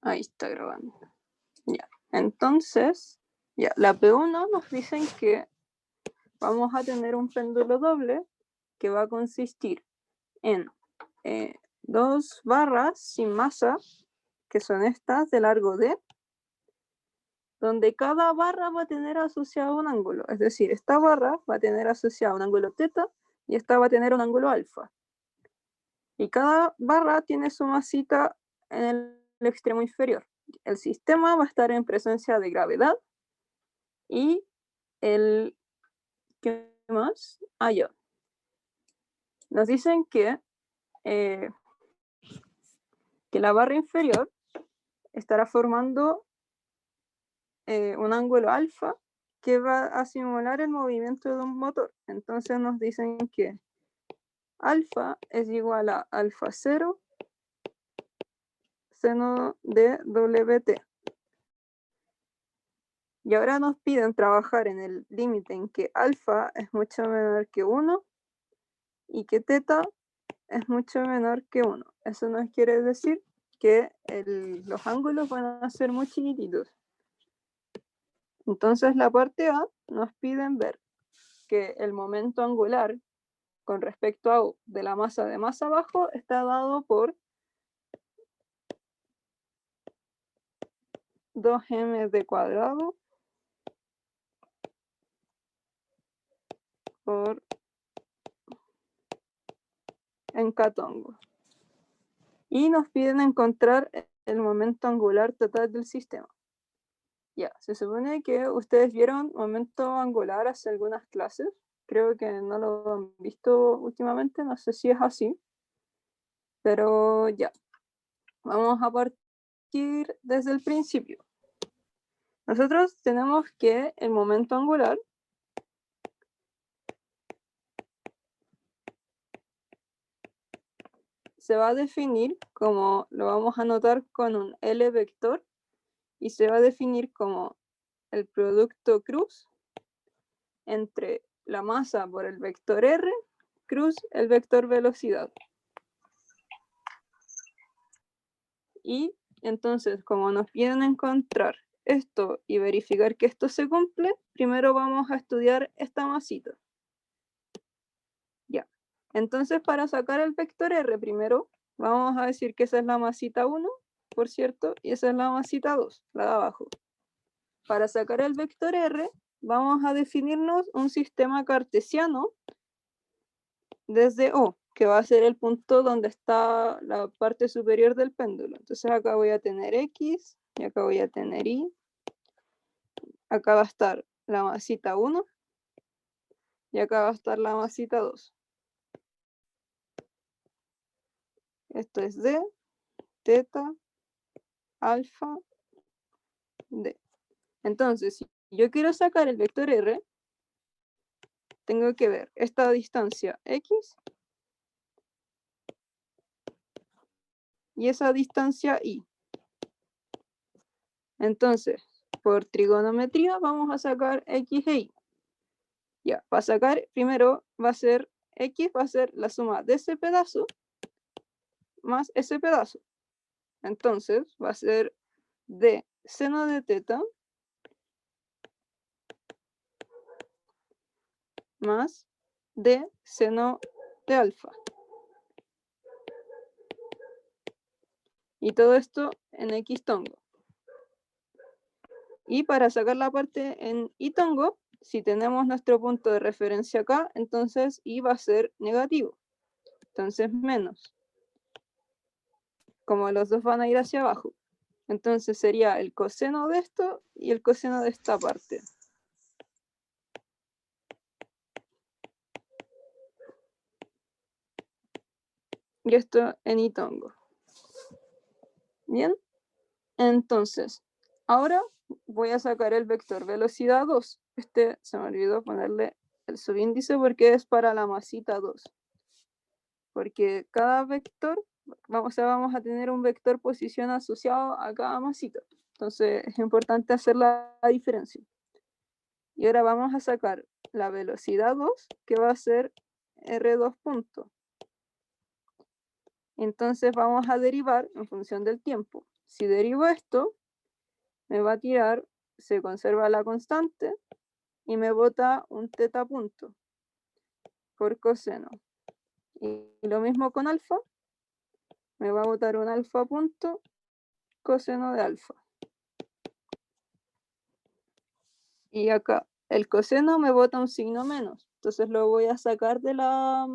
Ahí está grabando. Ya, entonces, ya, la P1 nos dicen que vamos a tener un péndulo doble que va a consistir en 2 barras sin masa, que son estas de largo D, donde cada barra va a tener asociado un ángulo. Es decir, esta barra va a tener asociado un ángulo teta y esta va a tener un ángulo alfa. Y cada barra tiene su masita en el extremo inferior. El sistema va a estar en presencia de gravedad y el... ¿Qué más? Ya. Nos dicen que la barra inferior estará formando un ángulo alfa que va a simular el movimiento de un motor. Entonces nos dicen que alfa es igual a alfa 0 seno de WT. Y ahora nos piden trabajar en el límite en que alfa es mucho menor que 1 y que teta es mucho menor que 1. Eso nos quiere decir que los ángulos van a ser muy chiquititos. Entonces la parte A nos piden ver que el momento angular con respecto a U de la masa de más abajo está dado por 2mv² por encatongo. Y nos piden encontrar el momento angular total del sistema. Ya, se supone que ustedes vieron momento angular hace algunas clases. Creo que no lo han visto últimamente, no sé si es así. Pero ya, vamos a partir desde el principio. Nosotros tenemos que el momento angular se va a definir como, lo vamos a anotar con un L vector, y se va a definir como el producto cruz entre la masa por el vector R cruz el vector velocidad. Y entonces, como nos piden encontrar esto y verificar que esto se cumple, primero vamos a estudiar esta masita. Ya. Entonces, para sacar el vector R primero, vamos a decir que esa es la masita 1, por cierto, y esa es la masita 2, la de abajo. Para sacar el vector R, vamos a definirnos un sistema cartesiano desde O, que va a ser el punto donde está la parte superior del péndulo. Entonces acá voy a tener X, y acá voy a tener Y. Acá va a estar la masita 1, y acá va a estar la masita 2. Esto es D, teta, alfa, D. Entonces, si yo quiero sacar el vector R, tengo que ver esta distancia X y esa distancia Y. Entonces, por trigonometría vamos a sacar X e Y. Ya, para sacar, primero va a ser X, va a ser la suma de ese pedazo más ese pedazo. Entonces, va a ser D seno de teta más D seno de alfa. Y todo esto en X tongo. Y para sacar la parte en Y tongo, si tenemos nuestro punto de referencia acá, entonces Y va a ser negativo. Entonces menos. Como los dos van a ir hacia abajo. Entonces sería el coseno de esto y el coseno de esta parte. Y esto en Y tongo. Bien. Entonces, ahora voy a sacar el vector velocidad 2. Este se me olvidó ponerle el subíndice porque es para la masita 2. Porque cada vector, vamos a tener un vector posición asociado a cada masita. Entonces es importante hacer la diferencia. Y ahora vamos a sacar la velocidad 2, que va a ser R2 punto. Entonces vamos a derivar en función del tiempo. si derivo esto, me va a tirar, se conserva la constante y me bota un teta punto por coseno. Y lo mismo con alfa, me va a botar un alfa punto coseno de alfa. Y acá el coseno me bota un signo menos, entonces lo voy a sacar de la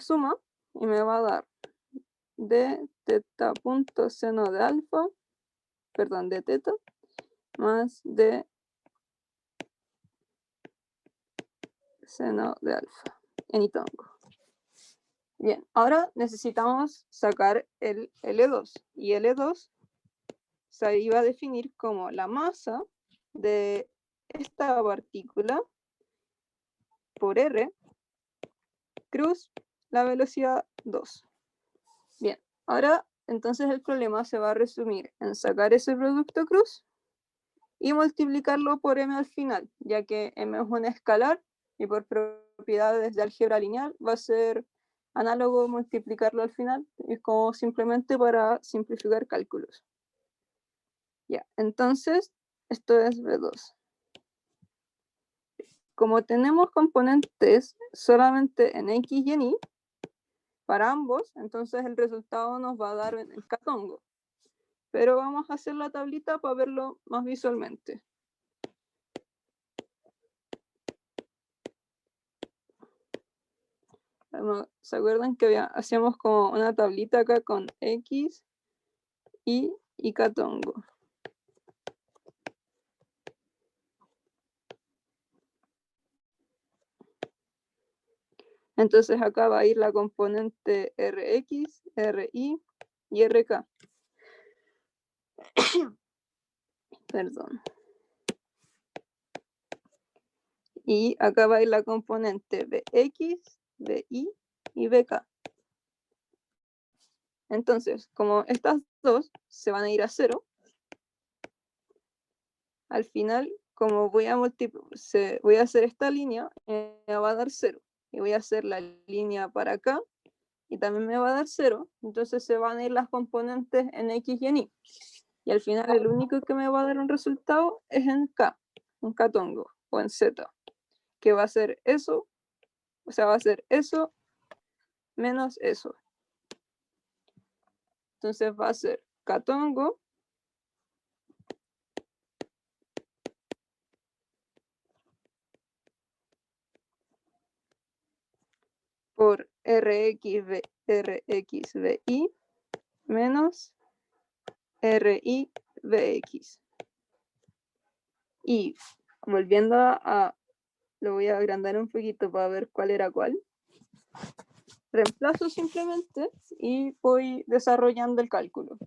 suma y me va a dar de teta punto seno de alfa, perdón, de teta, más de seno de alfa en itongo. Bien, ahora necesitamos sacar el L2 y L2 se iba a definir como la masa de esta partícula por R cruz la velocidad 2. Bien, ahora entonces el problema se va a resumir en sacar ese producto cruz y multiplicarlo por m al final, ya que m es un escalar y por propiedades de álgebra lineal va a ser análogo multiplicarlo al final, es como simplemente para simplificar cálculos. Ya, entonces esto es B2. Como tenemos componentes solamente en X y en Y, para ambos, entonces el resultado nos va a dar el catongo. Pero vamos a hacer la tablita para verlo más visualmente. ¿Se acuerdan que hacíamos como una tablita acá con X, y catongo? Entonces acá va a ir la componente Rx, Ri y Rk. Perdón. Y acá va a ir la componente Bx, Bi y Bk. Entonces, como estas dos se van a ir a 0, al final, como voy a hacer esta línea, me va a dar 0. Y voy a hacer la línea para acá, y también me va a dar 0. Entonces se van a ir las componentes en X y en Y. Y al final el único que me va a dar un resultado es en K, un catongo, o en Z, que va a ser eso, o sea, va a ser eso menos eso. Entonces va a ser catongo por RXBI menos RIBX. Y volviendo lo voy a agrandar un poquito para ver cuál era cuál. Reemplazo simplemente y voy desarrollando el cálculo.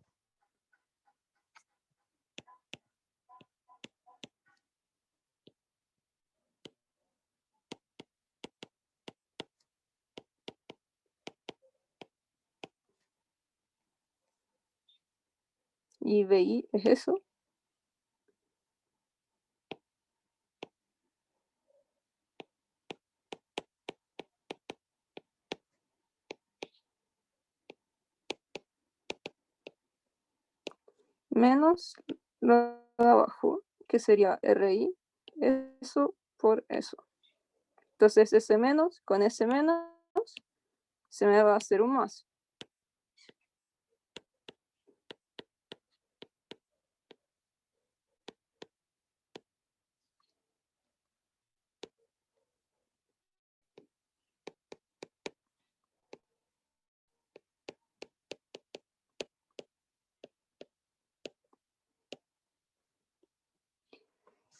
Y BI es eso. Menos lo de abajo, que sería RI, eso por eso. Entonces ese menos con ese menos se me va a hacer un más.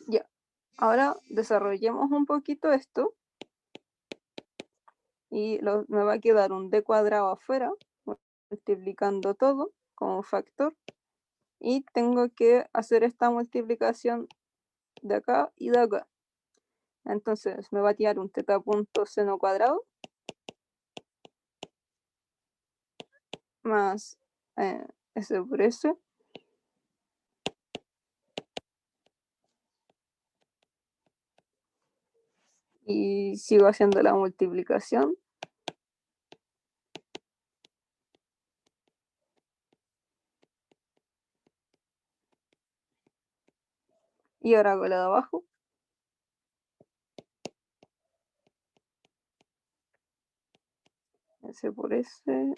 Ya, ahora desarrollemos un poquito esto y me va a quedar un d cuadrado afuera, multiplicando todo como factor, y tengo que hacer esta multiplicación de acá y de acá. Entonces me va a tirar un teta punto seno cuadrado más S por S y sigo haciendo la multiplicación. Y ahora hago la de abajo. S por S.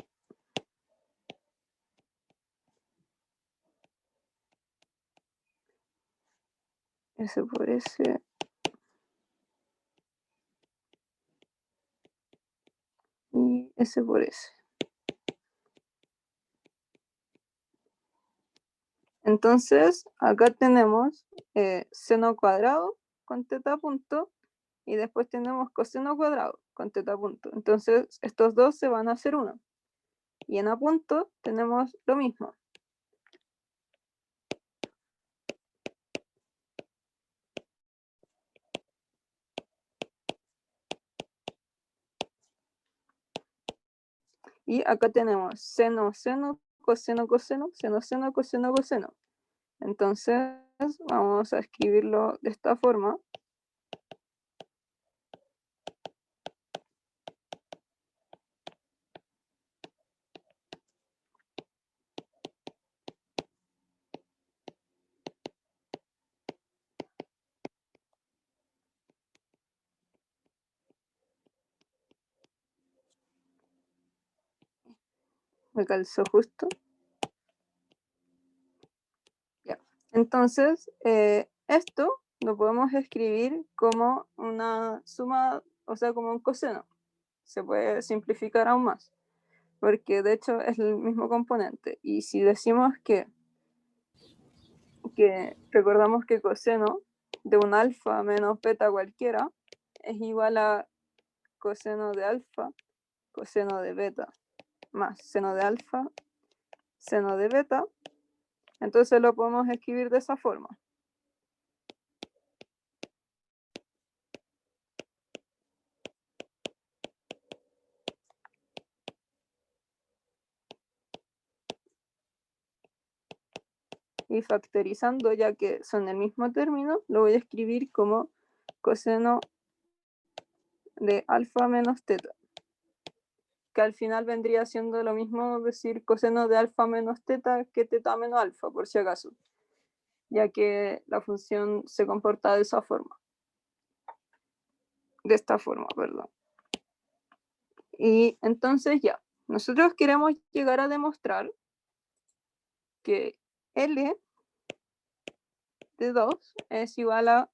S por S. Y S por S. Entonces, acá tenemos seno cuadrado con teta punto y después tenemos coseno cuadrado con teta punto. Entonces, estos dos se van a hacer uno. Y en A punto tenemos lo mismo. Y acá tenemos seno, seno, coseno, coseno, seno, seno, coseno, coseno. Entonces, vamos a escribirlo de esta forma. Me calzó justo. Ya. Entonces, esto lo podemos escribir como una suma, o sea, como un coseno. Se puede simplificar aún más, porque de hecho es el mismo componente. Y si decimos que recordamos que coseno de un alfa menos beta cualquiera es igual a coseno de alfa, coseno de beta, más seno de alfa, seno de beta, entonces lo podemos escribir de esa forma. Y factorizando, ya que son el mismo término, lo voy a escribir como coseno de alfa menos teta, que al final vendría siendo lo mismo decir coseno de alfa menos teta que teta menos alfa, por si acaso, ya que la función se comporta de esa forma. De esta forma, perdón. Y entonces ya, nosotros queremos llegar a demostrar que L de 2 es igual a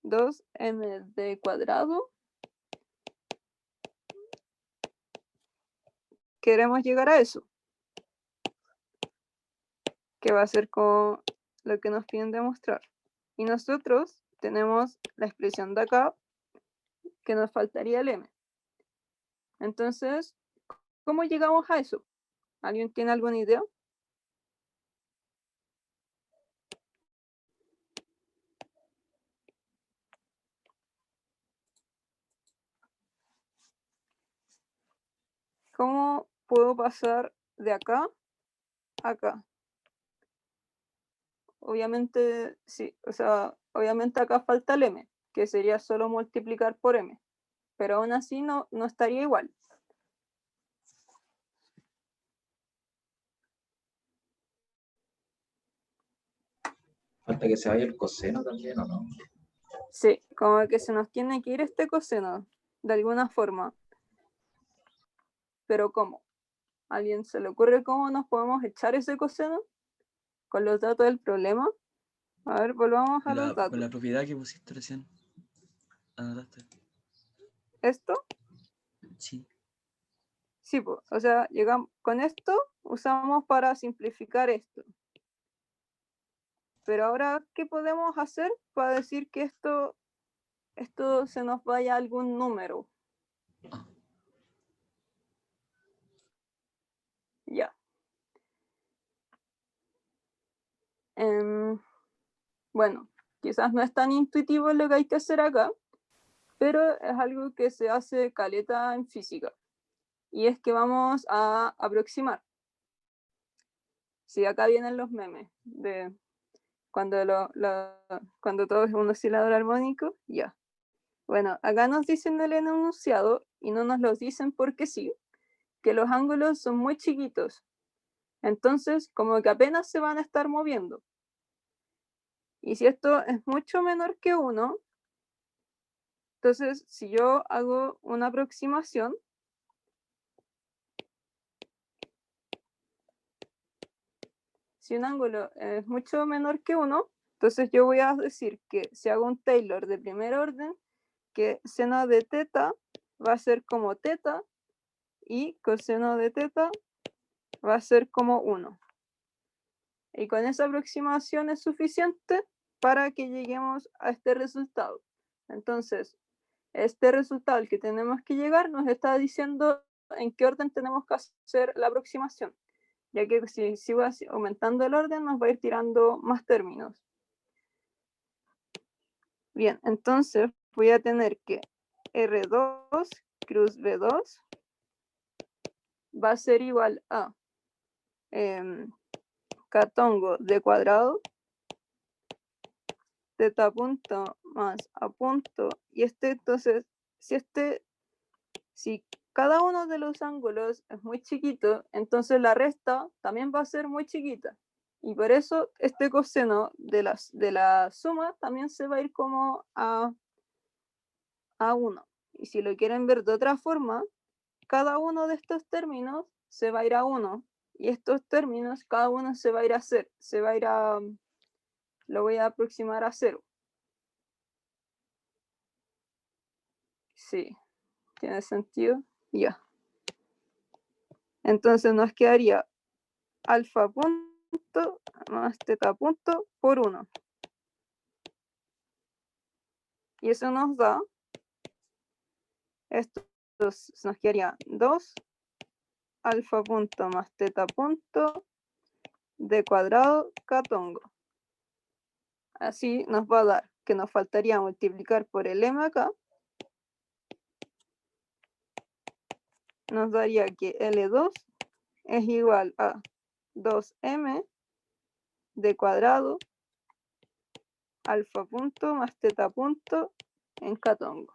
2md cuadrado. Queremos llegar a eso, que va a ser con lo que nos piden demostrar. Y nosotros tenemos la expresión de acá, que nos faltaría el m. Entonces, ¿cómo llegamos a eso? ¿Alguien tiene alguna idea? ¿Cómo puedo pasar de acá a acá? Obviamente, sí, o sea, obviamente acá falta el m, que sería solo multiplicar por m, pero aún así no estaría igual. Falta que se vaya el coseno también, ¿o no? Sí, como que se nos tiene que ir este coseno, de alguna forma. Pero ¿cómo? ¿A alguien se le ocurre cómo nos podemos echar ese coseno? Con los datos del problema. A ver, volvamos a los Con datos. la propiedad que pusiste recién. Anotaste. ¿Esto? Sí. Sí, pues, o sea, llegamos, con esto usamos para simplificar esto. Pero ahora, ¿qué podemos hacer para decir que esto se nos vaya a algún número? Ya. Bueno, quizás no es tan intuitivo lo que hay que hacer acá, pero es algo que se hace caleta en física. Y es que vamos a aproximar. Sí, acá vienen los memes de cuando, cuando todo es un oscilador armónico, ya. Bueno, acá nos dicen el enunciado y no nos lo dicen porque sí, que los ángulos son muy chiquitos. Entonces, como que apenas se van a estar moviendo. Y si esto es mucho menor que 1, entonces si yo hago una aproximación, si un ángulo es mucho menor que 1, entonces yo voy a decir que si hago un Taylor de primer orden, que seno de teta va a ser como teta y coseno de teta va a ser como 1. Y con esa aproximación es suficiente para que lleguemos a este resultado. Entonces, este resultado al que tenemos que llegar nos está diciendo en qué orden tenemos que hacer la aproximación, ya que si sigo aumentando el orden nos va a ir tirando más términos. Bien, entonces voy a tener que R2 cruz B2 va a ser igual a catongo de cuadrado, teta punto más a punto, y entonces, si cada uno de los ángulos es muy chiquito, entonces la resta también va a ser muy chiquita. Y por eso este coseno de la suma también se va a ir como a 1. Y si lo quieren ver de otra forma, cada uno de estos términos se va a ir a 1. Y estos términos, cada uno se va a ir a 0. Lo voy a aproximar a 0. Sí, tiene sentido. Ya. Entonces nos quedaría alfa punto más teta punto por 1. Y eso nos da, esto nos quedaría 2 alfa punto más teta punto de cuadrado catongo. Así nos va a dar que nos faltaría multiplicar por el m acá. Nos daría que L2 es igual a 2m de cuadrado alfa punto más teta punto en catongo,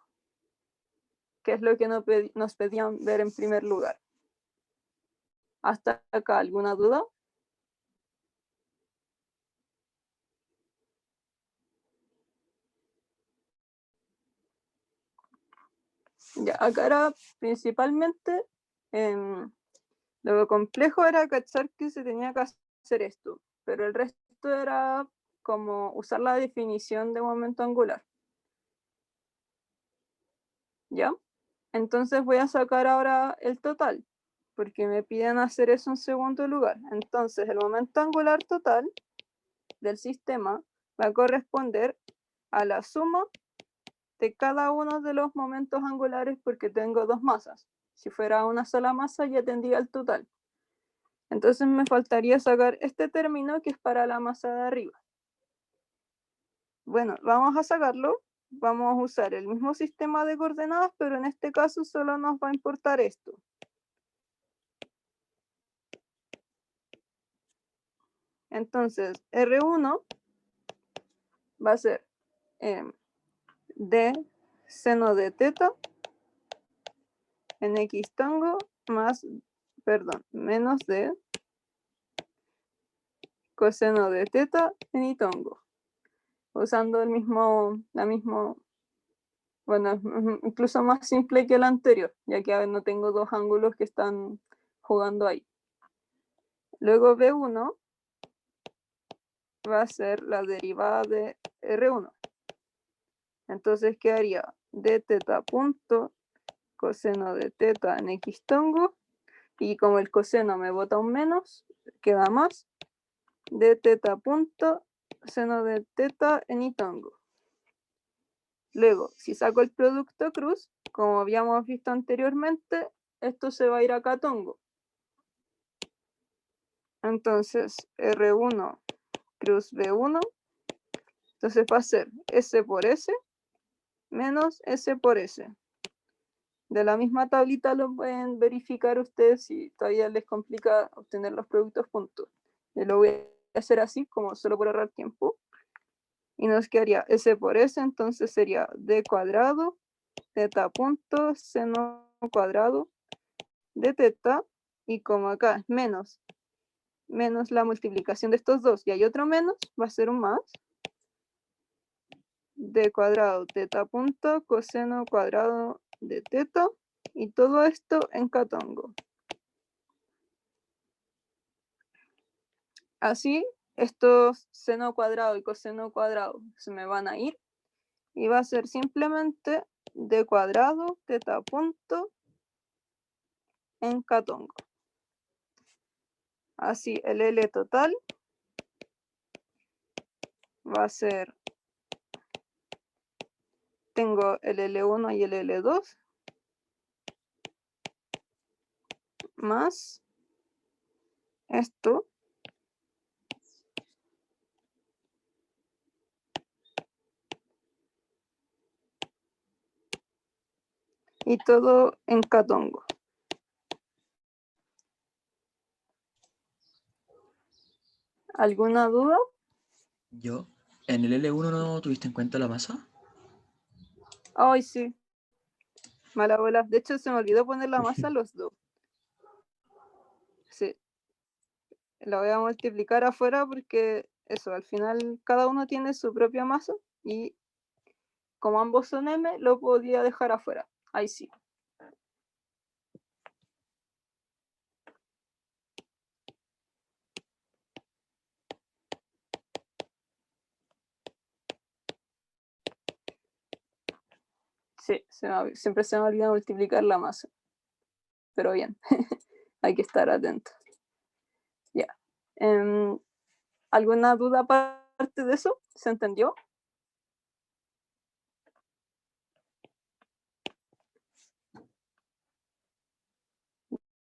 que es lo que nos pedían ver en primer lugar. ¿Hasta acá alguna duda? Ya, acá era principalmente lo complejo era cachar que se tenía que hacer esto, pero el resto era como usar la definición de momento angular. ¿Ya? Entonces voy a sacar ahora el total, porque me piden hacer eso en segundo lugar. Entonces el momento angular total del sistema va a corresponder a la suma de cada uno de los momentos angulares porque tengo dos masas. Si fuera una sola masa ya tendría el total. Entonces me faltaría sacar este término que es para la masa de arriba. Bueno, vamos a sacarlo. Vamos a usar el mismo sistema de coordenadas, pero en este caso solo nos va a importar esto. Entonces, R1 va a ser d seno de teta en x tongo más, menos de coseno de teta en y tongo. Usando bueno, incluso más simple que el anterior, ya que no tengo dos ángulos que están jugando ahí. Luego B1 va a ser la derivada de R1. Entonces quedaría d teta punto coseno de teta en x tongo, y como el coseno me bota un menos, queda más d teta punto seno de teta en y tongo. Luego, si saco el producto cruz, como habíamos visto anteriormente, esto se va a ir a catongo. Entonces, R1 cruz B1, entonces va a ser S por S menos S por S. De la misma tablita lo pueden verificar ustedes si todavía les complica obtener los productos juntos. Yo lo voy a hacer así, como solo por ahorrar tiempo. Y nos quedaría S por S, entonces sería D cuadrado, teta punto, seno cuadrado de teta, y como acá es menos la multiplicación de estos dos y hay otro menos, va a ser un más, d cuadrado teta punto coseno cuadrado de teta, y todo esto en catongo. Así, estos seno cuadrado y coseno cuadrado se me van a ir, y va a ser simplemente d cuadrado teta punto en catongo. Así, el L total va a ser, tengo el L1 y el L2, más esto, y todo en catongo. ¿Alguna duda? Yo, ¿en el L1 no tuviste en cuenta la masa? Ay, sí. Mala bola. De hecho, se me olvidó poner la masa a los dos. Sí. La voy a multiplicar afuera porque eso, al final cada uno tiene su propia masa y como ambos son M, lo podía dejar afuera. Ahí sí. Sí, siempre se me olvida multiplicar la masa. Pero bien, hay que estar atento. Ya. ¿Alguna duda aparte de eso? ¿Se entendió?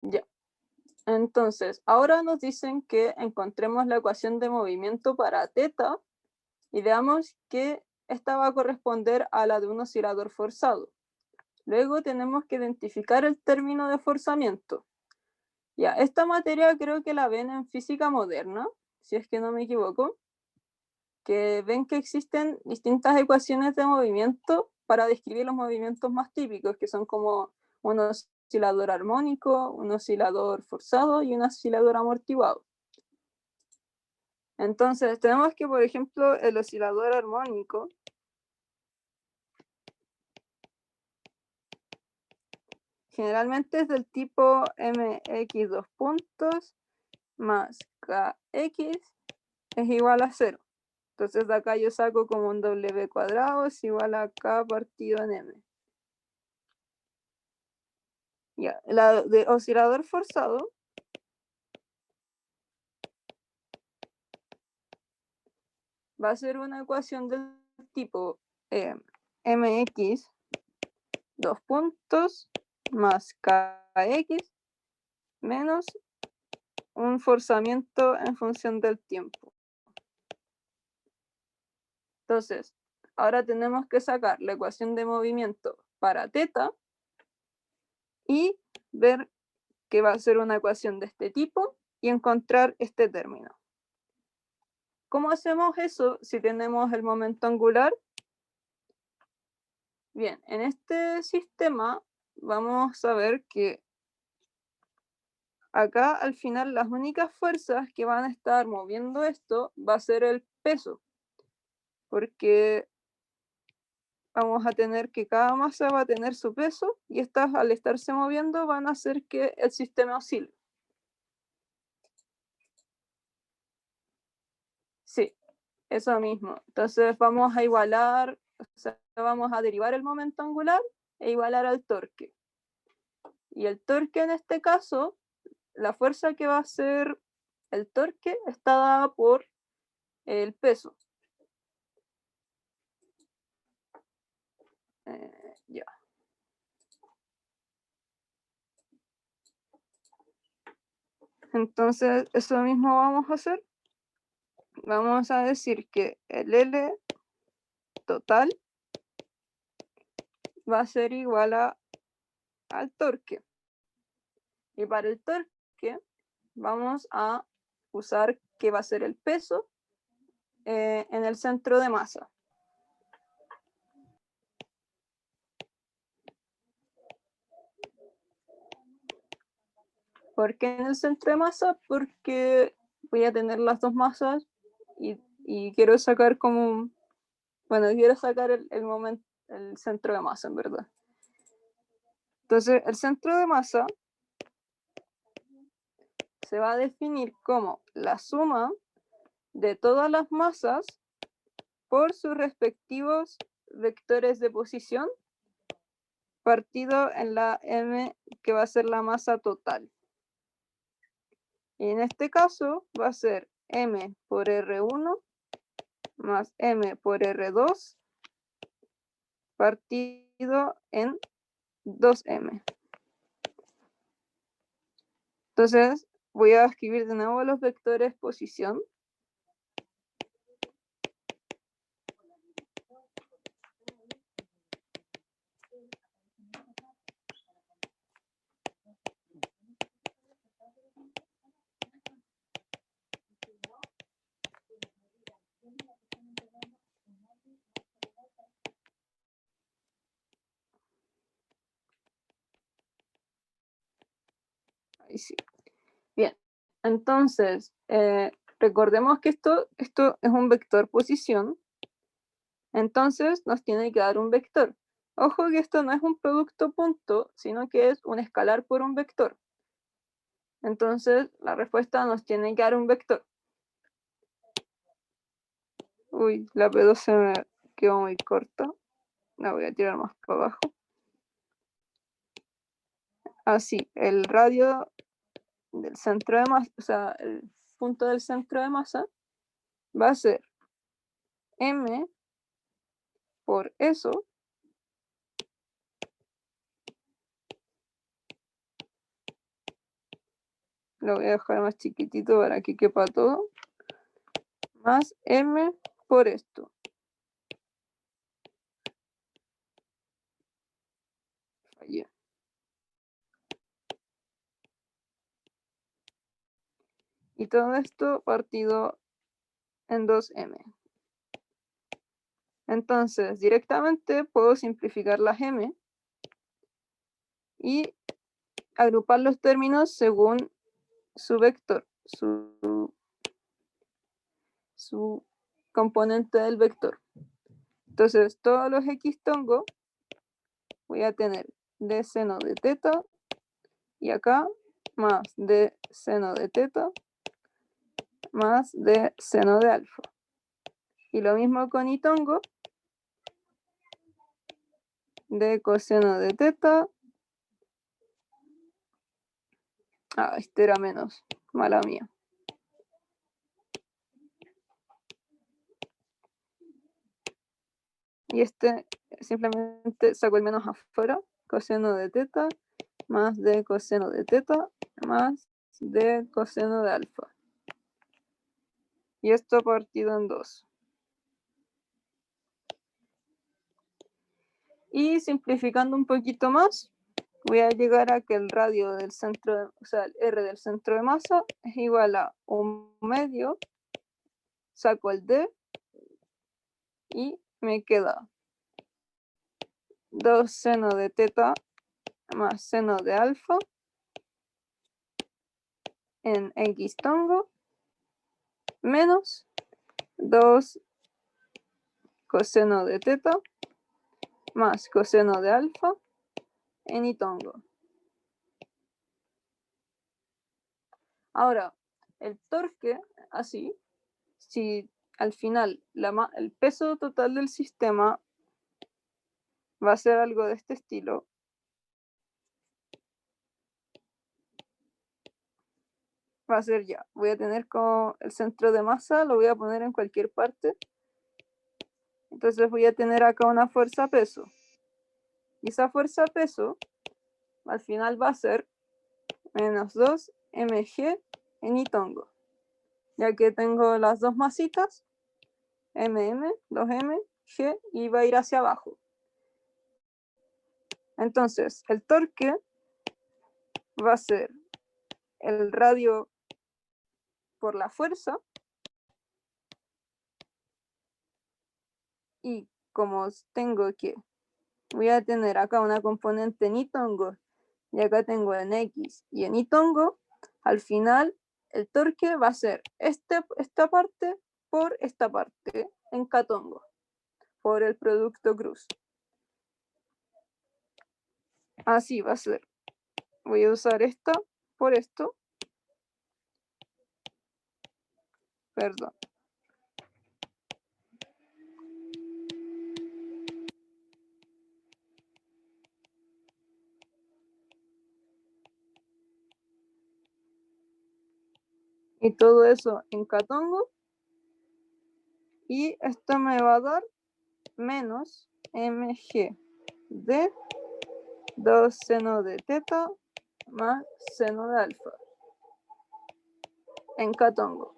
Ya. Entonces, ahora nos dicen que encontremos la ecuación de movimiento para teta y veamos que esta va a corresponder a la de un oscilador forzado. Luego tenemos que identificar el término de forzamiento. Ya, esta materia creo que la ven en física moderna, si es que no me equivoco, que ven que existen distintas ecuaciones de movimiento para describir los movimientos más típicos, que son como un oscilador armónico, un oscilador forzado y un oscilador amortiguado. Entonces, tenemos que, por ejemplo, el oscilador armónico generalmente es del tipo mx dos puntos más kx es igual a 0. Entonces de acá yo saco como un w cuadrado es igual a k partido en m. Ya, la de oscilador forzado va a ser una ecuación del tipo mx dos puntos más kx menos un forzamiento en función del tiempo. Entonces, ahora tenemos que sacar la ecuación de movimiento para teta y ver que va a ser una ecuación de este tipo y encontrar este término. ¿Cómo hacemos eso si tenemos el momento angular? Bien, en este sistema vamos a ver que acá al final las únicas fuerzas que van a estar moviendo esto va a ser el peso, porque vamos a tener que cada masa va a tener su peso y estas al estarse moviendo van a hacer que el sistema oscile. Sí, eso mismo. Entonces vamos a igualar, o sea, vamos a derivar el momento angular e igualar al torque. Y el torque en este caso, la fuerza que va a ser el torque está dada por el peso. Ya. Entonces, eso mismo vamos a hacer. Vamos a decir que el L total va a ser igual al torque. Y para el torque vamos a usar que va a ser el peso en el centro de masa. ¿Por qué en el centro de masa? Porque voy a tener las dos masas y quiero sacar como Bueno, quiero sacar el centro de masa, en verdad. Entonces, el centro de masa se va a definir como la suma de todas las masas por sus respectivos vectores de posición, partido en la m, que va a ser la masa total. Y en este caso va a ser m por R1 más m por R2 partido en 2m. Entonces voy a escribir de nuevo los vectores posición. Ahí sí. Bien, entonces recordemos que esto es un vector posición. Entonces nos tiene que dar un vector. Ojo que esto no es un producto punto, sino que es un escalar por un vector. Entonces la respuesta nos tiene que dar un vector. Uy, la P2 se me quedó muy corta. La voy a tirar más para abajo. Así, el radio del centro de masa, o sea, el punto del centro de masa va a ser m por eso lo voy a dejar más chiquitito para que quepa todo, más m por esto. Fallé. Y todo esto partido en 2m. Entonces, directamente puedo simplificar las m y agrupar los términos según su vector, su componente del vector. Entonces, todos los x tongo voy a tener d seno de teta y acá más d seno de teta más d seno de alfa. Y lo mismo con y tongo, d coseno de teta. Este era menos, mala mía. Y este simplemente saco el menos afuera, coseno de teta más d coseno de teta más d coseno de alfa. Y esto partido en 2. Y simplificando un poquito más, voy a llegar a que el radio del centro, o sea, el R del centro de masa es igual a 1/2, saco el D y me queda 2 seno de teta más seno de alfa en x tongo menos 2 coseno de teta más coseno de alfa en y tongo. Ahora, el torque, así, si al final el peso total del sistema va a ser algo de este estilo, va a ser ya, voy a tener como el centro de masa, lo voy a poner en cualquier parte. Entonces voy a tener acá una fuerza peso. Y esa fuerza peso al final va a ser menos 2 mg en y tongo. Ya que tengo las dos masitas, mm, 2m, g, y va a ir hacia abajo. Entonces, el torque va a ser el radio por la fuerza. Y como tengo que, voy a tener acá una componente en y tongo, y acá tengo en x y en y tongo, al final el torque va a ser esta parte por esta parte en k tongo, por el producto cruz. Así va a ser. Voy a usar esta por esto. Perdón. Y todo eso en catongo. Y esto me va a dar menos mg de 2 seno de teta más seno de alfa en catongo.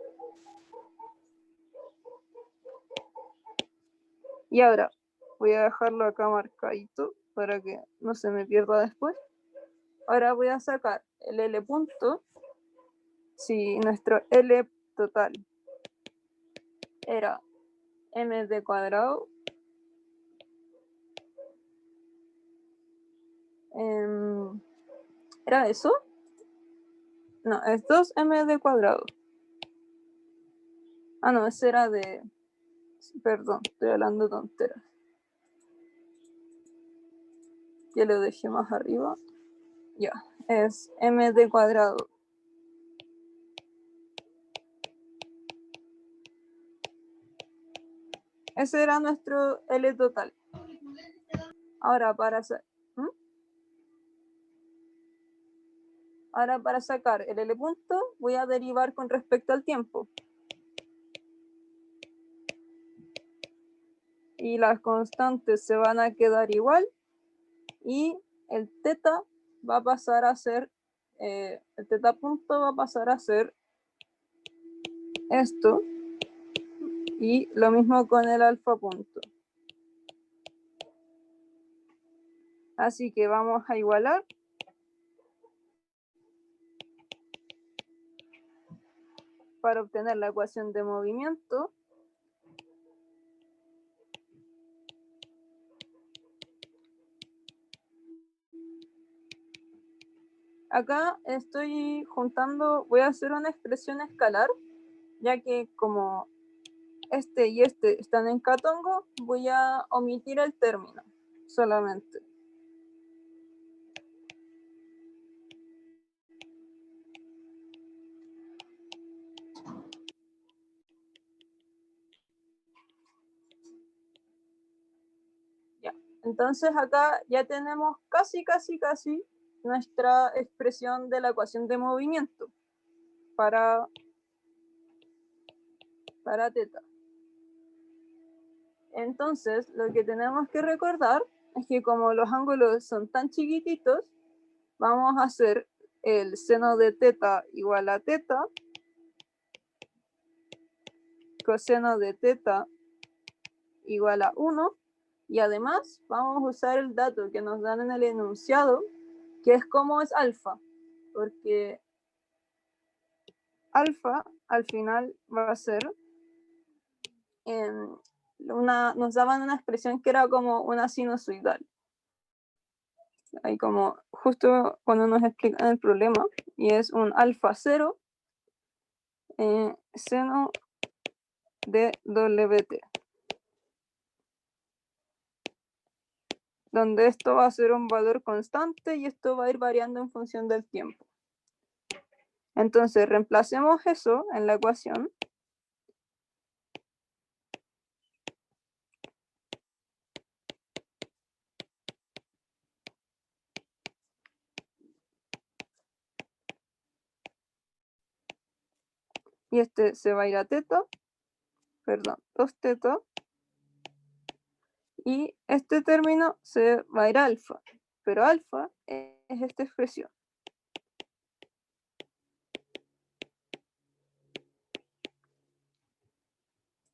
Y ahora voy a dejarlo acá marcadito para que no se me pierda después. Ahora voy a sacar el L punto. Si nuestro L total era md cuadrado, ¿era eso? No, es 2md cuadrado. Ah, no, ese era de... Perdón, estoy hablando tonteras. Ya lo dejé más arriba. Ya, es md cuadrado. Ese era nuestro L total. Ahora para hacer... Ahora para sacar el L punto voy a derivar con respecto al tiempo. Y las constantes se van a quedar igual y el teta va a pasar a ser, el teta punto va a pasar a ser esto y lo mismo con el alfa punto. Así que vamos a igualar. Para obtener la ecuación de movimiento. Acá estoy juntando, voy a hacer una expresión escalar, ya que como este y este están en catongo, voy a omitir el término solamente. Ya, entonces acá ya tenemos casi nuestra expresión de la ecuación de movimiento para teta. Entonces, lo que tenemos que recordar es que como los ángulos son tan chiquititos, vamos a hacer el seno de teta igual a teta, coseno de teta igual a 1, y además vamos a usar el dato que nos dan en el enunciado, que es cómo es alfa, porque alfa al final va a ser nos daban una expresión que era como una sinusoidal. Ahí como justo cuando nos explican el problema, y es un alfa 0 seno de WT, donde esto va a ser un valor constante y esto va a ir variando en función del tiempo. Entonces reemplacemos eso en la ecuación. Y este se va a ir a teta, perdón, 2 teta. Y este término se va a ir a alfa, pero alfa es esta expresión.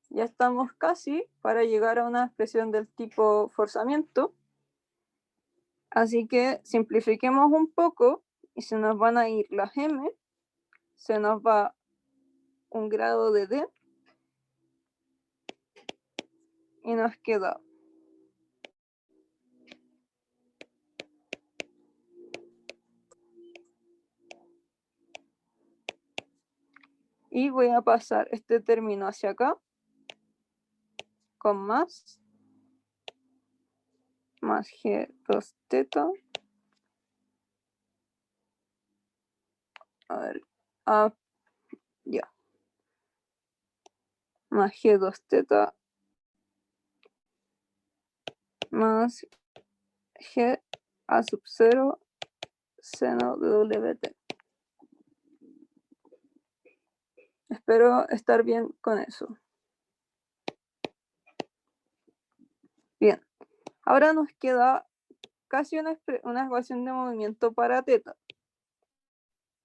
Ya estamos casi para llegar a una expresión del tipo forzamiento. Así que simplifiquemos un poco y se nos van a ir las m, se nos va un grado de d y nos queda y voy a pasar este término hacia acá con más más G2 teta. A ver, ya. Más G2 teta más G a sub 0 seno de WT. Espero estar bien con eso. Bien, ahora nos queda casi una ecuación de movimiento para teta.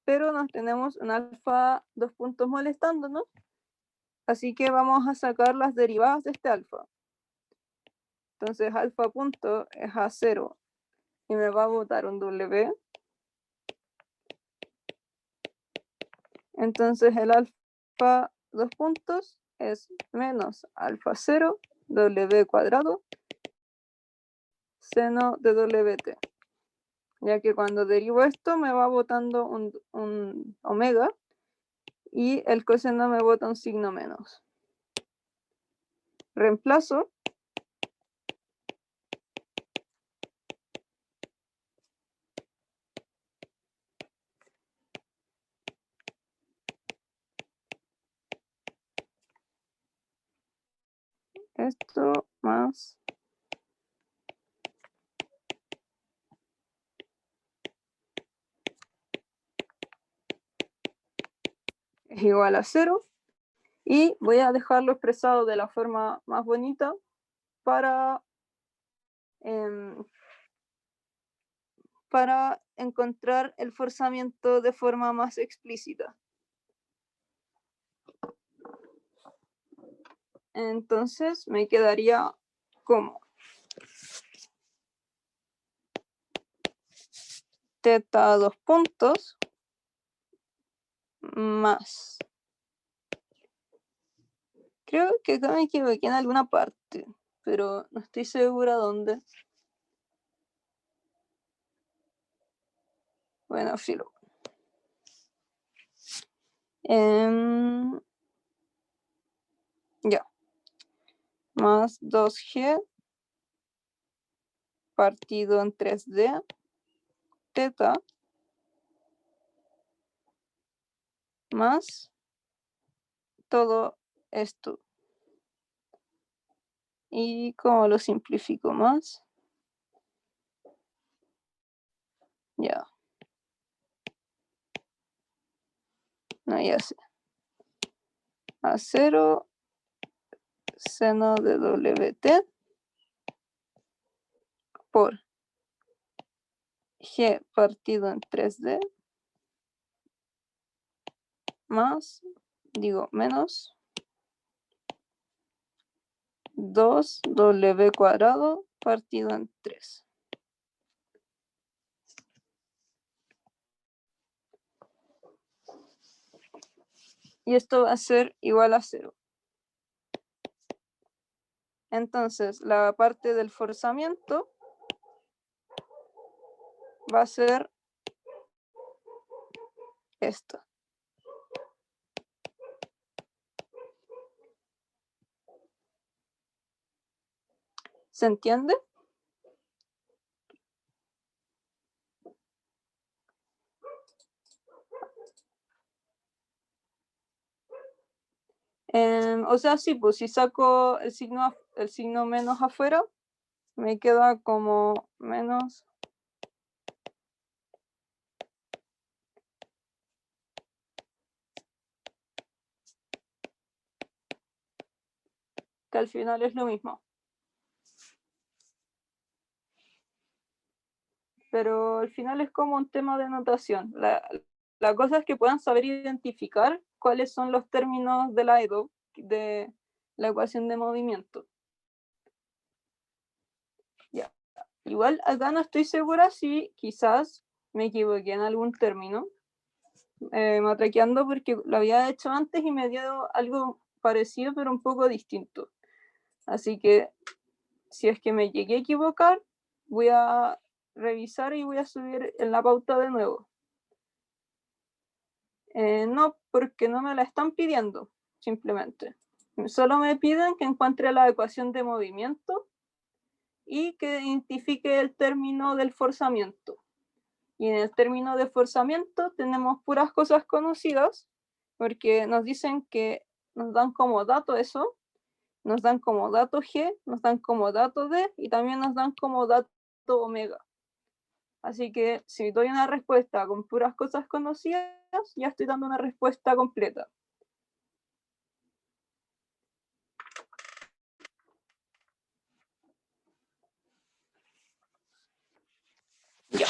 Pero nos tenemos un alfa 2 puntos molestándonos. Así que vamos a sacar las derivadas de este alfa. Entonces alfa punto es a 0 y me va a botar un W. Entonces el alfa 2 puntos es menos alfa 0 W cuadrado seno de WT. Ya que cuando derivo esto me va botando un omega y el coseno me bota un signo menos. Reemplazo. Esto más es igual a 0 y voy a dejarlo expresado de la forma más bonita para encontrar el forzamiento de forma más explícita. Entonces me quedaría como teta 2 puntos más. Creo que acá me equivoqué en alguna parte, pero no estoy segura dónde. Bueno, filo. Ya. Más 2G partido en 3D teta más todo esto. ¿Y cómo lo simplifico más? Ya. No, ya sé. A 0 seno de WT por G partido en 3D más, menos 2W cuadrado partido en 3. Y esto va a ser igual a 0. Entonces, la parte del forzamiento va a ser esto. ¿Se entiende? O sea, sí, pues si saco el signo menos afuera, me queda como menos que al final es lo mismo. Pero al final es como un tema de notación. La cosa es que puedan saber identificar cuáles son los términos de la EDO, de la ecuación de movimiento. Ya. Igual acá no estoy segura si quizás me equivoqué en algún término, matraqueando porque lo había hecho antes y me dio algo parecido pero un poco distinto. Así que si es que me llegué a equivocar, voy a revisar y voy a subir en la pauta de nuevo. No, porque no me la están pidiendo, simplemente. Solo me piden que encuentre la ecuación de movimiento y que identifique el término del forzamiento. Y en el término de forzamiento tenemos puras cosas conocidas, porque nos dicen que nos dan como dato eso, nos dan como dato G, nos dan como dato D y también nos dan como dato omega. Así que si doy una respuesta con puras cosas conocidas, ya estoy dando una respuesta completa. Ya.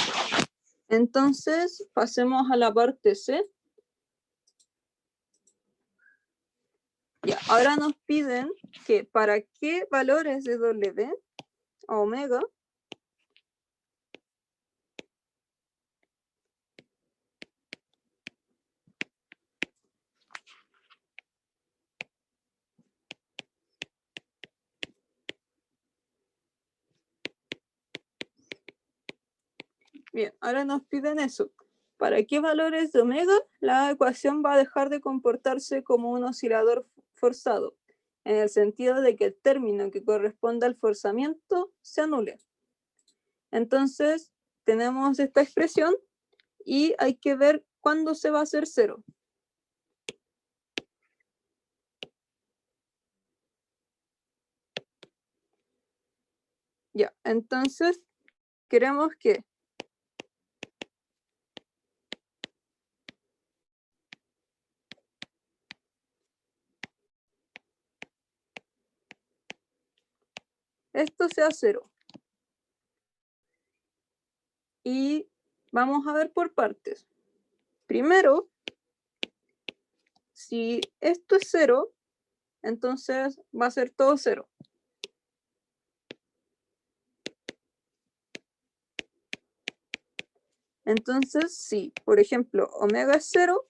Entonces, pasemos a la parte C. Ya, ahora nos piden que para qué valores de W a omega bien, ahora nos piden eso. ¿Para qué valores de omega la ecuación va a dejar de comportarse como un oscilador forzado? En el sentido de que el término que corresponde al forzamiento se anule. Entonces, tenemos esta expresión y hay que ver cuándo se va a hacer cero. Ya, entonces queremos que esto sea cero. Y vamos a ver por partes. Primero, si esto es cero, entonces va a ser todo cero. Entonces, si, por ejemplo, omega es cero,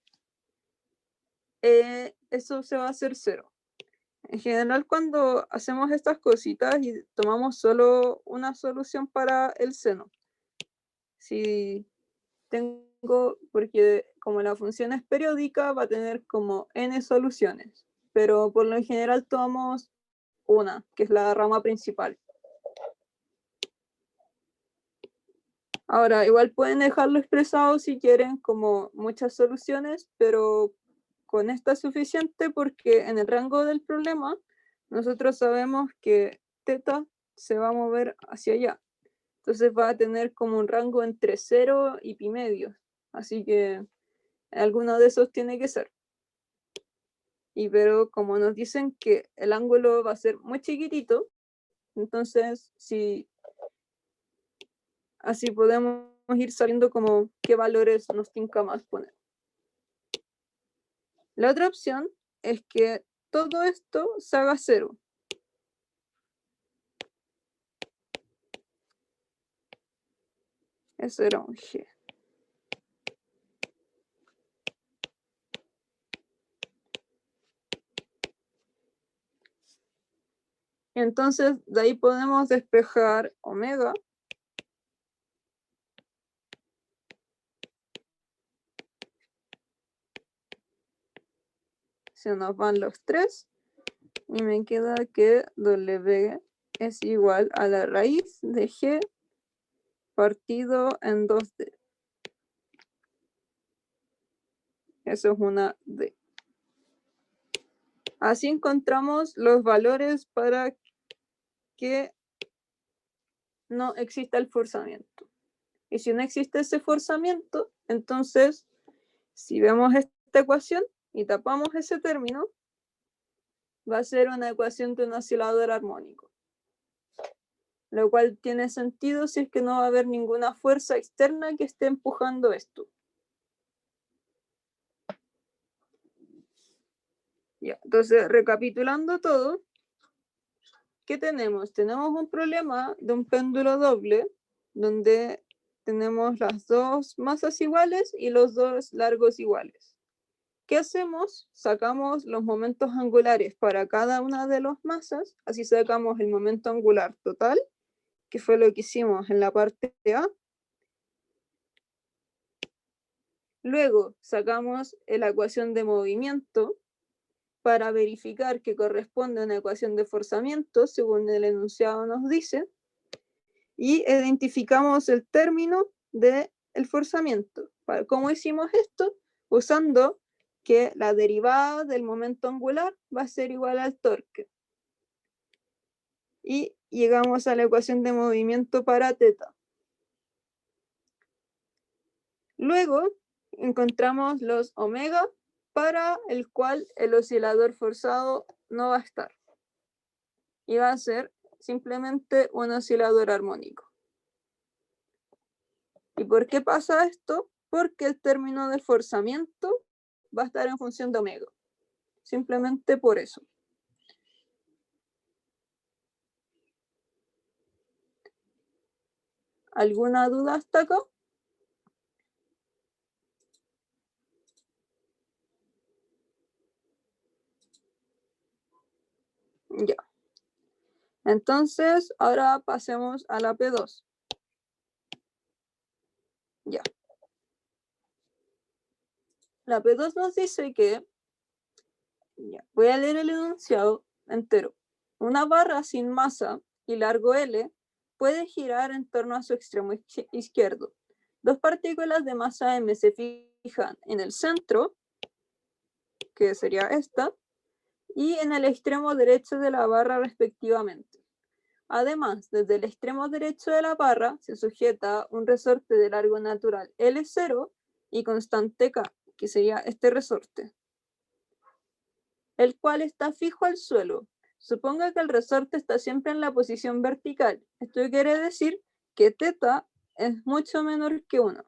eso se va a hacer cero. En general, cuando hacemos estas cositas y tomamos solo una solución para el seno, si tengo, porque como la función es periódica, va a tener como n soluciones, pero por lo general tomamos una, que es la rama principal. Ahora, igual pueden dejarlo expresado si quieren como muchas soluciones, pero con esta es suficiente porque en el rango del problema nosotros sabemos que θ se va a mover hacia allá. Entonces va a tener como un rango entre 0 y pi medios. Así que alguno de esos tiene que ser. Y pero como nos dicen que el ángulo va a ser muy chiquitito, entonces si así podemos ir sabiendo como qué valores nos tinca más poner. La otra opción es que todo esto se haga cero. Eso era un G. Entonces, de ahí podemos despejar omega. Se nos van los tres. Y me queda que W es igual a la raíz de G partido en 2D. Eso es una D. Así encontramos los valores para que no exista el forzamiento. Y si no existe ese forzamiento, entonces, si vemos esta ecuación y tapamos ese término, va a ser una ecuación de un oscilador armónico. Lo cual tiene sentido si es que no va a haber ninguna fuerza externa que esté empujando esto. Ya, entonces, recapitulando todo, ¿qué tenemos? Tenemos un problema de un péndulo doble, donde tenemos las dos masas iguales y los dos largos iguales. ¿Qué hacemos? Sacamos los momentos angulares para cada una de las masas, así sacamos el momento angular total, que fue lo que hicimos en la parte A. Luego sacamos la ecuación de movimiento para verificar que corresponde a una ecuación de forzamiento, según el enunciado nos dice. y identificamos el término del forzamiento. ¿Cómo hicimos esto? Usando que la derivada del momento angular va a ser igual al torque. Y llegamos a la ecuación de movimiento para teta. Luego encontramos los omega, para el cual el oscilador forzado no va a estar. Y va a ser simplemente un oscilador armónico. ¿Y por qué pasa esto? Porque el término de forzamiento va a estar en función de omega. Simplemente por eso. ¿Alguna duda hasta acá? Ya. Entonces, ahora pasemos a la P2. Ya. La P2 nos dice que, ya, voy a leer el enunciado entero. Una barra sin masa y largo L puede girar en torno a su extremo izquierdo. Dos partículas de masa M se fijan en el centro, que sería esta, y en el extremo derecho de la barra respectivamente. Además, desde el extremo derecho de la barra se sujeta un resorte de largo natural L0 y constante K, que sería este resorte, el cual está fijo al suelo. Suponga que el resorte está siempre en la posición vertical. Esto quiere decir que θ es mucho menor que 1.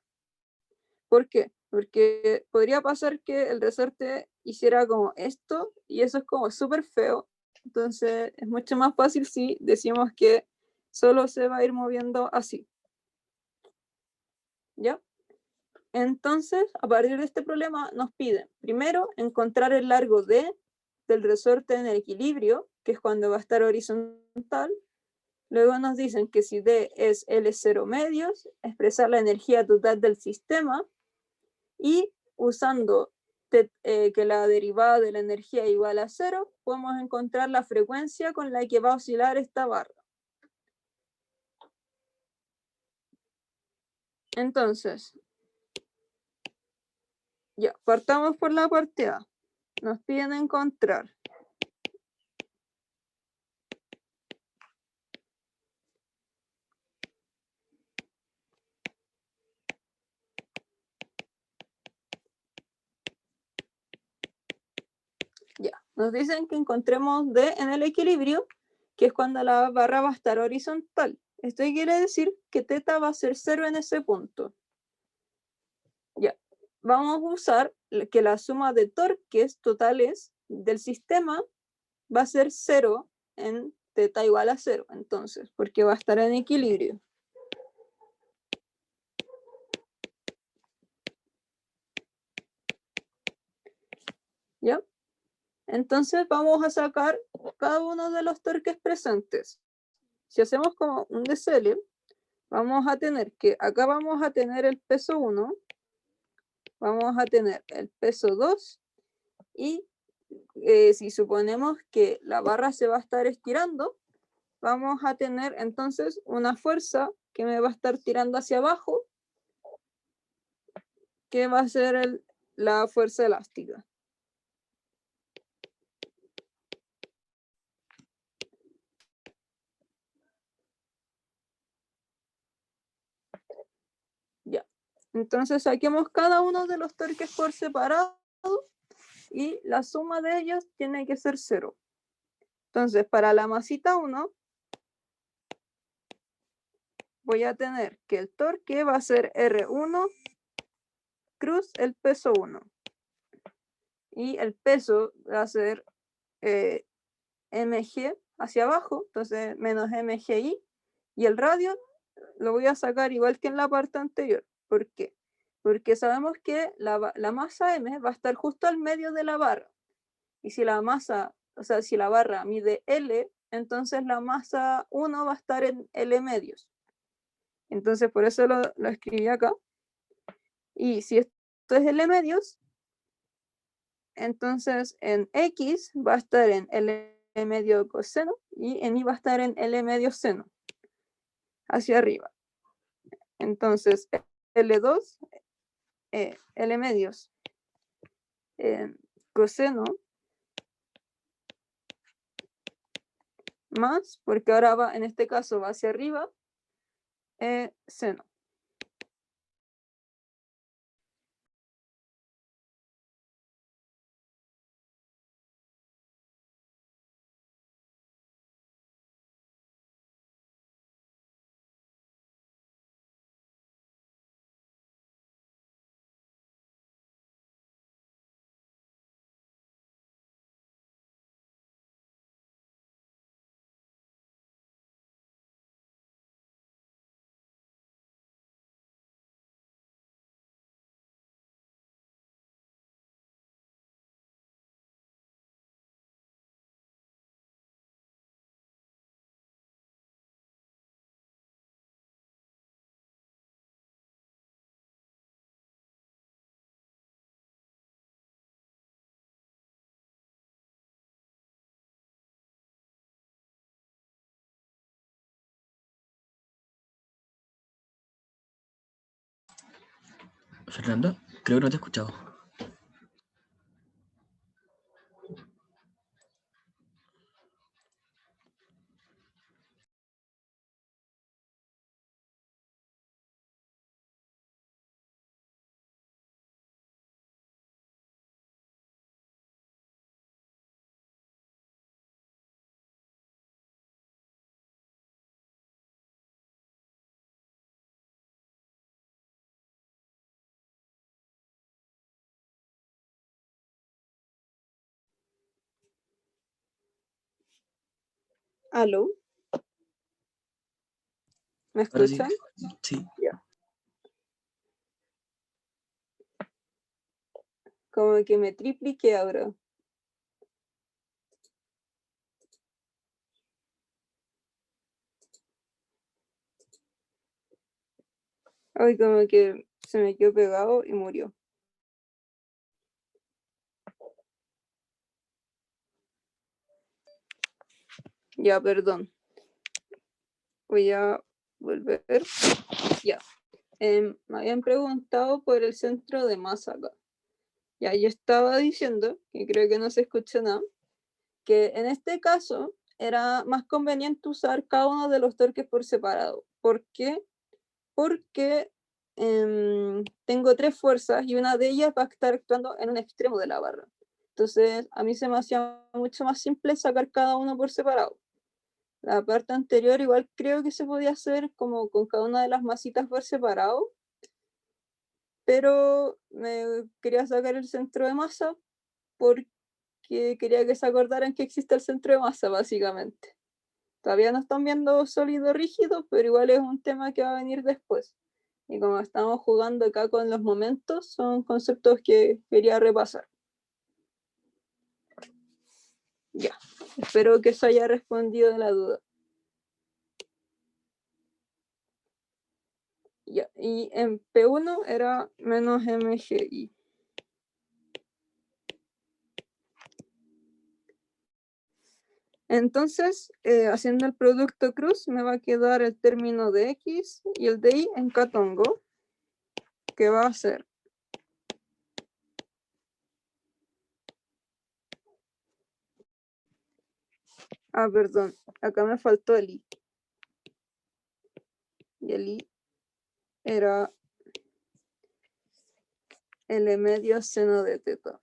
¿Por qué? Porque podría pasar que el resorte hiciera como esto, y eso es como súper feo. Entonces es mucho más fácil si decimos que solo se va a ir moviendo así. ¿Ya? Entonces, a partir de este problema nos piden, primero, encontrar el largo D del resorte en el equilibrio, que es cuando va a estar horizontal. Luego nos dicen que si D es L0 medios, expresar la energía total del sistema, y usando que la derivada de la energía es igual a 0, podemos encontrar la frecuencia con la que va a oscilar esta barra. Entonces, ya, partamos por la parte A. Nos piden encontrar nos dicen que encontremos D en el equilibrio, que es cuando la barra va a estar horizontal. Esto quiere decir que θ va a ser 0 en ese punto. Ya, vamos a usar que la suma de torques totales del sistema va a ser 0 en θ igual a 0, entonces, porque va a estar en equilibrio. ¿Ya? Entonces vamos a sacar cada uno de los torques presentes. Si hacemos como un desele, vamos a tener que acá vamos a tener el peso 1, vamos a tener el peso 2, y si suponemos que la barra se va a estar estirando, vamos a tener entonces una fuerza que me va a estar tirando hacia abajo, que va a ser la fuerza elástica. Ya, entonces saquemos cada uno de los torques por separado y la suma de ellos tiene que ser 0. Entonces, para la masita 1, voy a tener que el torque va a ser R1 cruz el peso 1. Y el peso va a ser mg hacia abajo, entonces menos mgi. Y el radio lo voy a sacar igual que en la parte anterior. ¿Por qué? Porque sabemos que la masa m va a estar justo al medio de la barra. Y si la masa, o sea, si la barra mide L, entonces la masa 1 va a estar en L medios. Entonces por eso lo escribí acá. Y si esto es L medios, entonces en X va a estar en L medio coseno y en Y va a estar en L medio seno. hacia arriba. Entonces, L2, L medios, coseno, más, porque ahora va, en este caso va hacia arriba, seno. Fernando, creo que no te he escuchado. ¿Aló? ¿Me Ahora sí. escuchan? Sí. Ya. Como que me tripliqué ahora. Ay, como que se me quedó pegado y murió. Ya, perdón. Voy a volver. Ya. Me habían preguntado por el centro de masa acá. Ya, yo estaba diciendo, y creo que no se escucha nada, que en este caso era más conveniente usar cada uno de los torques por separado. ¿Por qué? Porque tengo 3 fuerzas y una de ellas va a estar actuando en un extremo de la barra. Entonces, a mí se me hacía mucho más simple sacar cada uno por separado. La parte anterior igual creo que se podía hacer como con cada una de las masitas por separado, pero me quería sacar el centro de masa porque quería que se acordaran que existe el centro de masa, básicamente. Todavía no están viendo sólido rígido, pero igual es un tema que va a venir después. Y como estamos jugando acá con los momentos, son conceptos que quería repasar. Ya, espero que eso haya respondido a la duda. Ya, y en P1 era menos MGI. Entonces, haciendo el producto cruz, me va a quedar el término de X y el de Y en catongo, que va a ser perdón, acá me faltó el I. Y el I era L medio seno de teta.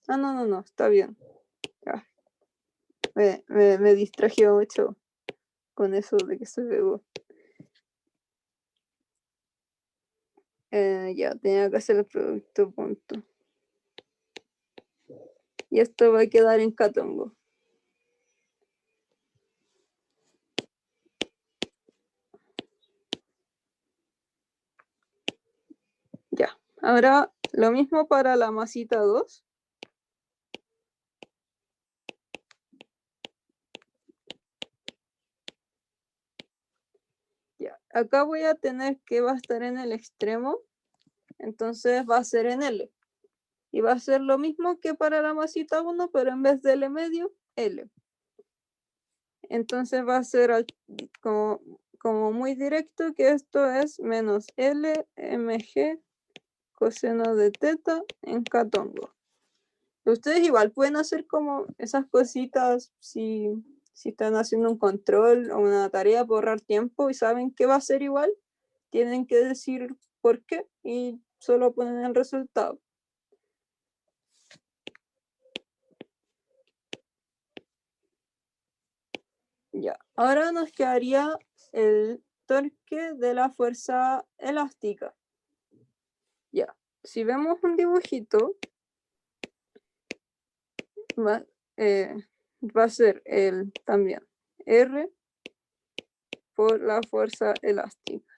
No, está bien. Ya. Me distraje mucho con eso de que se pegó. Ya, tenía que hacer el producto punto. Y esto va a quedar en catongo. Ya, ahora lo mismo para la masita 2. Ya, acá voy a tener que va a estar en el extremo, entonces va a ser en L. Y va a ser lo mismo que para la masita 1, pero en vez de L medio, L. Entonces va a ser como muy directo que esto es menos L mg coseno de teta en catongo. Ustedes igual pueden hacer como esas cositas si están haciendo un control o una tarea por ahorrar tiempo y saben que va a ser igual, tienen que decir por qué y solo ponen el resultado. Ya, ahora nos quedaría el torque de la fuerza elástica. Ya, si vemos un dibujito, va a ser también R por la fuerza elástica.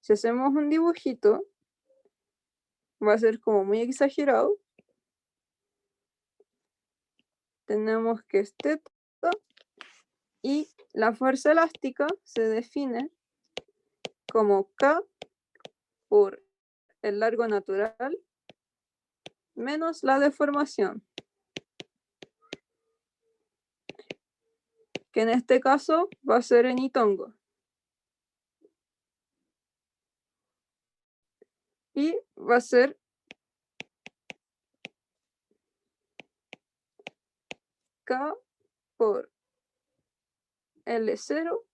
Si hacemos un dibujito, va a ser como muy exagerado. Tenemos que es teta y la fuerza elástica se define como K por el largo natural menos la deformación, que en este caso va a ser en Itongo. Y va a ser K por L0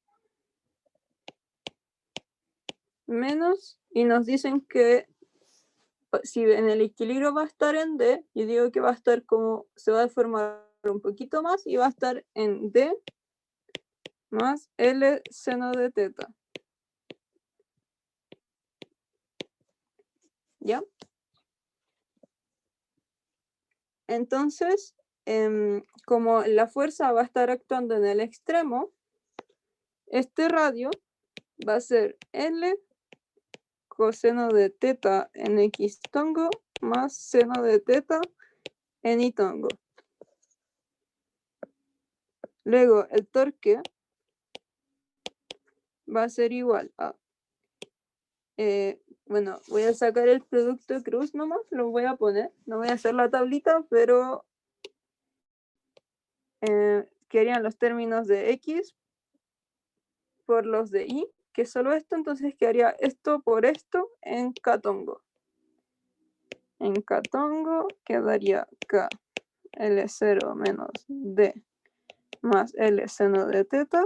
menos, y nos dicen que si en el equilibrio va a estar en D, yo digo que va a estar como, se va a deformar un poquito más y va a estar en D más L seno de teta. ¿Ya? Entonces, como la fuerza va a estar actuando en el extremo, este radio va a ser L coseno de teta en X tongo más seno de teta en Y tongo. Luego el torque va a ser igual a, bueno, voy a sacar el producto cruz nomás, lo voy a poner, no voy a hacer la tablita, pero quedarían los términos de X por los de Y, que es solo esto, entonces quedaría esto por esto en catongo. En catongo quedaría K L0 menos D más L seno de teta.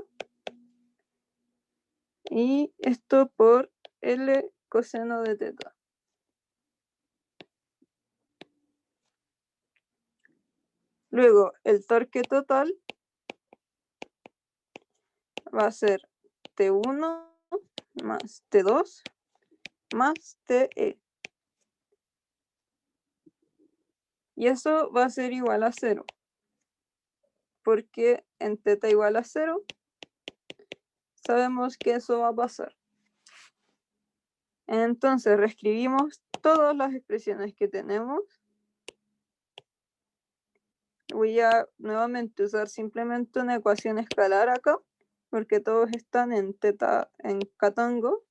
Y esto por L coseno de teta. Luego el torque total va a ser T1 más T2 más TE. Y eso va a ser igual a 0. Porque en teta igual a 0, sabemos que eso va a pasar. Entonces reescribimos todas las expresiones que tenemos. Voy a nuevamente usar simplemente una ecuación escalar acá, porque todos están en teta, en catongo.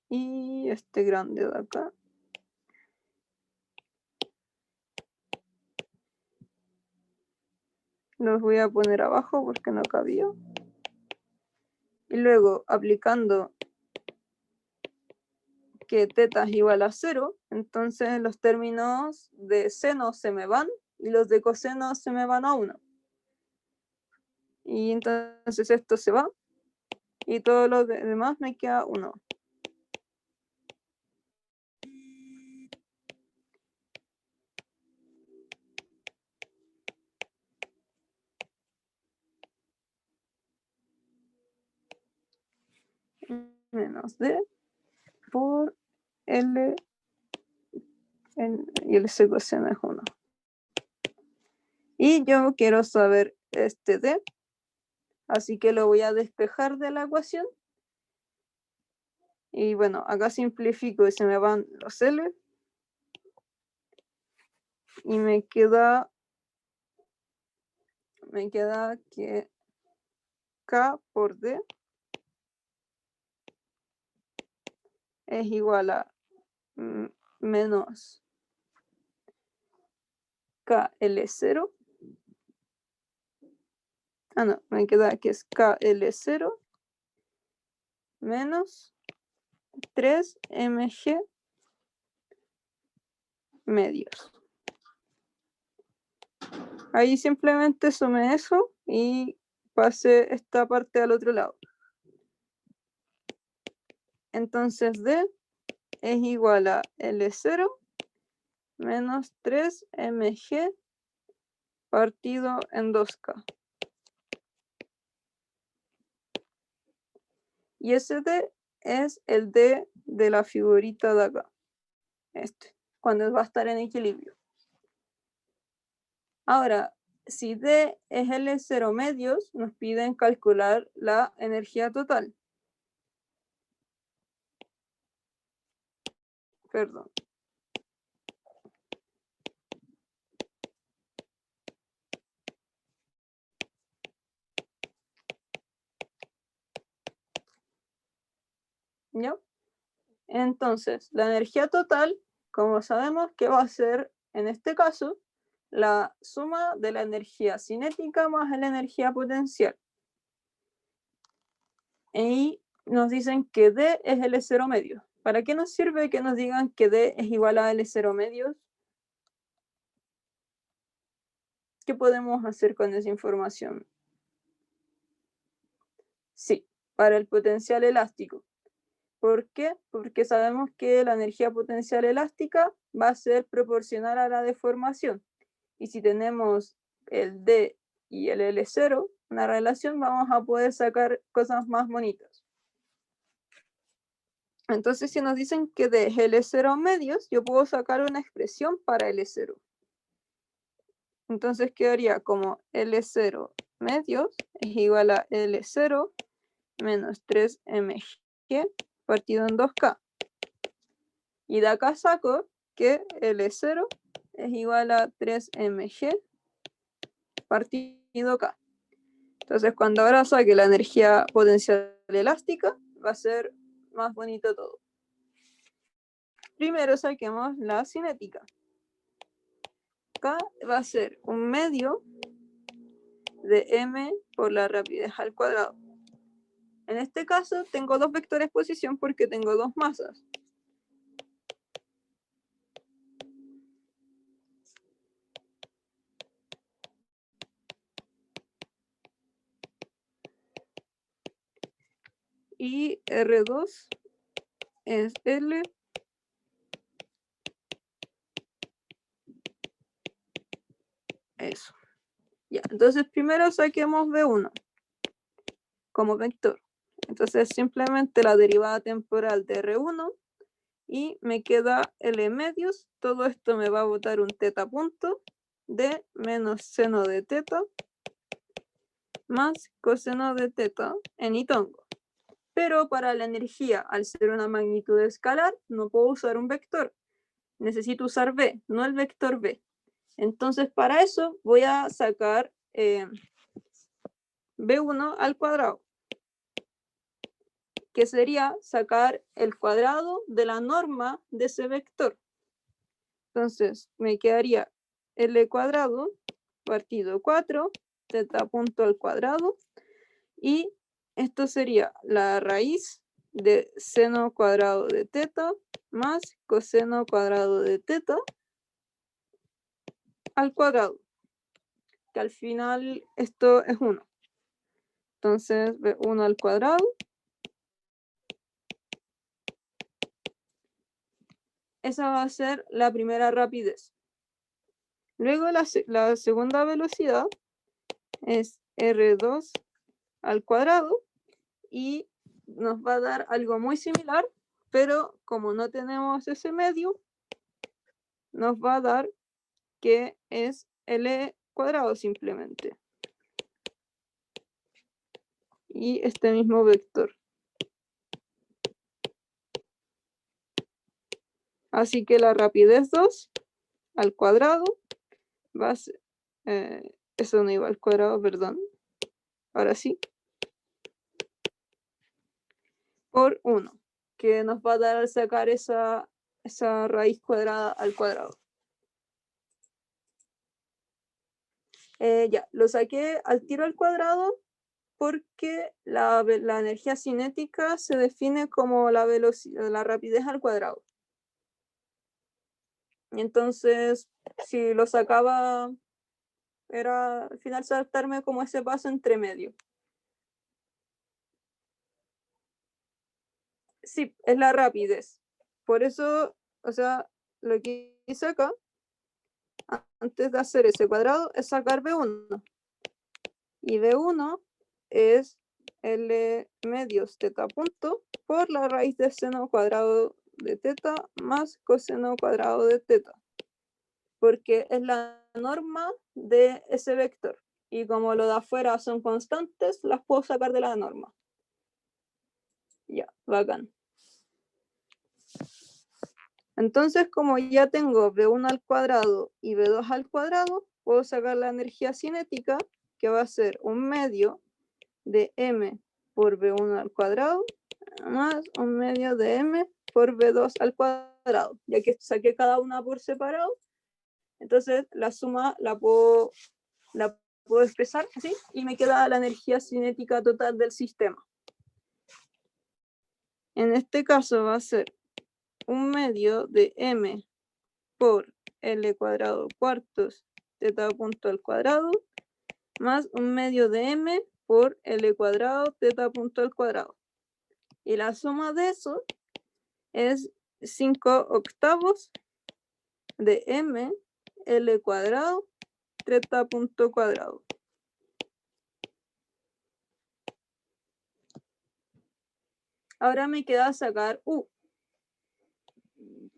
Y este grande de acá. Los voy a poner abajo porque no cabía. Y luego aplicando que teta es igual a 0, entonces los términos de seno se me van y los de coseno se me van a 1. Y entonces esto se va y todo lo demás me queda 1. Menos D por L y el C coseno es 1. Y yo quiero saber este D, así que lo voy a despejar de la ecuación. Y bueno, acá simplifico y se me van los L. Y me queda que K por D es igual a menos KL0. Ah, no, me queda que es KL0 menos 3mg medios. Ahí simplemente sume eso y pase esta parte al otro lado. Entonces D es igual a L0 menos 3mg partido en 2K. Y ese D es el D de la figurita de acá. Cuando va a estar en equilibrio. Ahora, si D es L0 medios, nos piden calcular la energía total. Perdón. ¿Ya? Entonces, la energía total, como sabemos que va a ser, en este caso, la suma de la energía cinética más la energía potencial. Y nos dicen que D es L0 medios. ¿Para qué nos sirve que nos digan que D es igual a L0 medios? ¿Qué podemos hacer con esa información? Sí, para el potencial elástico. ¿Por qué? Porque sabemos que la energía potencial elástica va a ser proporcional a la deformación. Y si tenemos el D y el L0, una relación, vamos a poder sacar cosas más bonitas. Entonces, si nos dicen que de L0 medios, yo puedo sacar una expresión para L0. Entonces quedaría como L0 medios es igual a L0 menos 3mg partido en 2K. Y de acá saco que L0 es igual a 3mg partido K. Entonces, cuando ahora saque la energía potencial elástica, va a ser más bonito todo. Primero saquemos la cinética. K va a ser un medio de m por la rapidez al cuadrado. En este caso, tengo dos vectores posición porque tengo dos masas. Y R2 es L eso. Ya, entonces primero saquemos B1 como vector. Entonces simplemente la derivada temporal de R1 y me queda L medios. Todo esto me va a botar un teta punto de menos seno de teta más coseno de teta en itongo. Pero para la energía, al ser una magnitud escalar, no puedo usar un vector. Necesito usar B, no el vector B. Entonces, para eso voy a sacar B1 al cuadrado, que sería sacar el cuadrado de la norma de ese vector. Entonces, me quedaría L cuadrado partido 4, teta punto al cuadrado, y esto sería la raíz de seno cuadrado de teta más coseno cuadrado de teta al cuadrado, que al final esto es 1. Entonces, 1 al cuadrado. Esa va a ser la primera rapidez. Luego la segunda velocidad es R2 al cuadrado y nos va a dar algo muy similar, pero como no tenemos ese medio, nos va a dar que es L cuadrado simplemente. Y este mismo vector. Así que la rapidez 2 al cuadrado va a ser, eso no iba al cuadrado, perdón. Ahora sí. por 1, que nos va a dar al sacar esa raíz cuadrada al cuadrado. Ya, lo saqué al tiro al cuadrado porque la energía cinética se define como la rapidez al cuadrado. Y entonces, si lo sacaba, era al final saltarme como ese paso entre medio. Sí, es la rapidez. Por eso, o sea, lo que hice acá, antes de hacer ese cuadrado, es sacar B1. Y B1 es L medios teta punto por la raíz de seno cuadrado de teta más coseno cuadrado de teta. Porque es la norma de ese vector. Y como lo de afuera son constantes, las puedo sacar de la norma. Ya, bacán. Entonces, como ya tengo B1 al cuadrado y B2 al cuadrado, puedo sacar la energía cinética, que va a ser un medio de M por B1 al cuadrado, más un medio de M por B2 al cuadrado. Ya que saqué cada una por separado, entonces la suma la puedo expresar así, y me queda la energía cinética total del sistema. En este caso va a ser un medio de M por L cuadrado cuartos teta punto al cuadrado más un medio de M por L cuadrado teta punto al cuadrado. Y la suma de eso es 5 octavos de M L cuadrado teta punto cuadrado. Ahora me queda sacar U.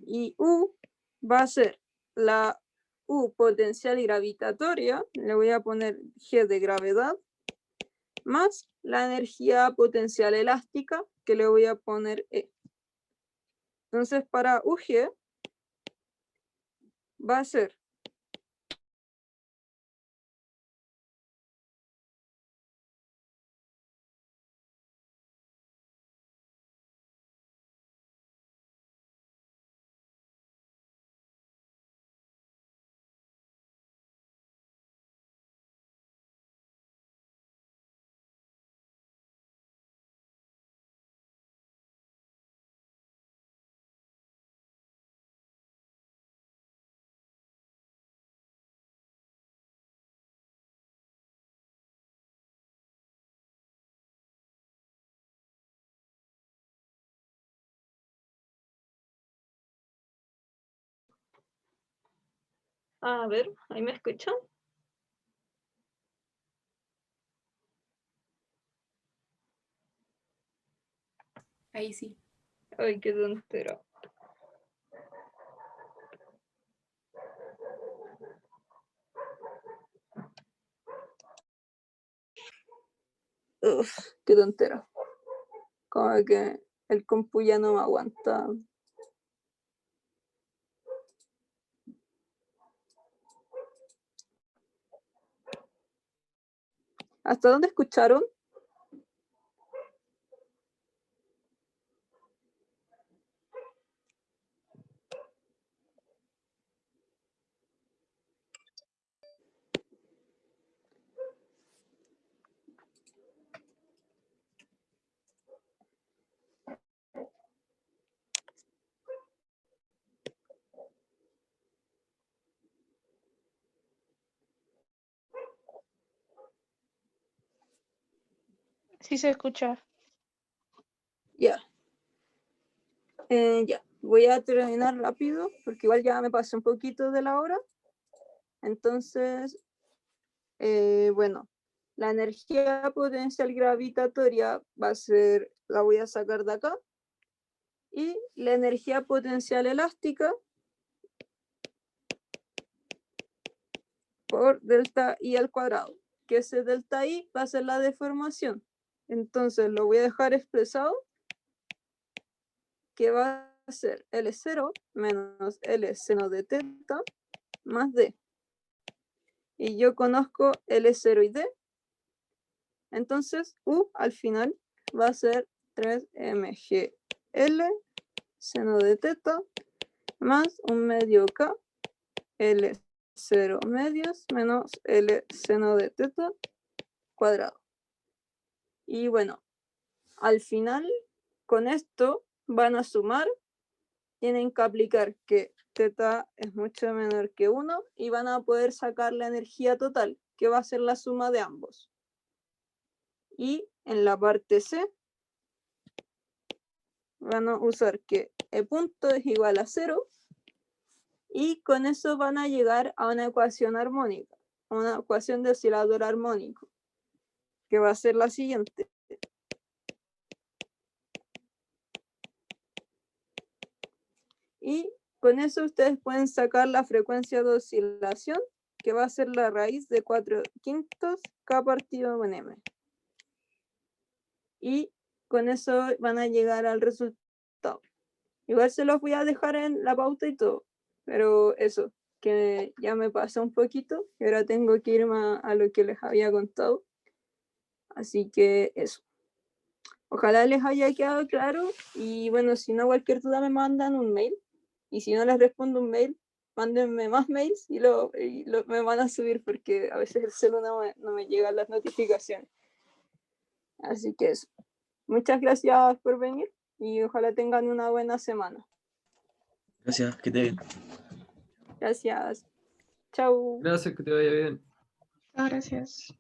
Y U va a ser la U potencial gravitatoria, le voy a poner G de gravedad, más la energía potencial elástica, que le voy a poner E. Entonces, para UG va a ser a ver, ¿ahí me escuchan? Ahí sí. Ay, qué tontera. Uf, qué tontera. Como que el compu ya no me aguanta. ¿Hasta dónde escucharon? Sí se escucha. Ya. Ya, voy a terminar rápido porque igual ya me pasé un poquito de la hora. Entonces, bueno, la energía potencial gravitatoria va a ser, la voy a sacar de acá. Y la energía potencial elástica por delta I al cuadrado, que ese delta I va a ser la deformación. Entonces lo voy a dejar expresado, que va a ser L0 menos L seno de teta más D. Y yo conozco L0 y D. Entonces U al final va a ser 3mgl seno de teta más un medio k L0 medios menos L seno de teta cuadrado. Y bueno, al final, con esto van a sumar, tienen que aplicar que teta es mucho menor que 1 y van a poder sacar la energía total, que va a ser la suma de ambos. Y en la parte C, van a usar que E punto es igual a 0 y con eso van a llegar a una ecuación armónica, a una ecuación de oscilador armónico, que va a ser la siguiente. Y con eso ustedes pueden sacar la frecuencia de oscilación, que va a ser la raíz de 4/5 K partido con M. Y con eso van a llegar al resultado. Igual se los voy a dejar en la pauta y todo, pero eso, que ya me pasó un poquito y ahora tengo que irme a lo que les había contado. Así que eso. Ojalá les haya quedado claro y bueno, si no, cualquier duda me mandan un mail y si no les respondo un mail, mándenme más mails y me van a subir porque a veces el celular no me llegan las notificaciones. Así que eso. Muchas gracias por venir y ojalá tengan una buena semana. Gracias, que te bien. Gracias. Chau. Gracias, que te vaya bien. Gracias.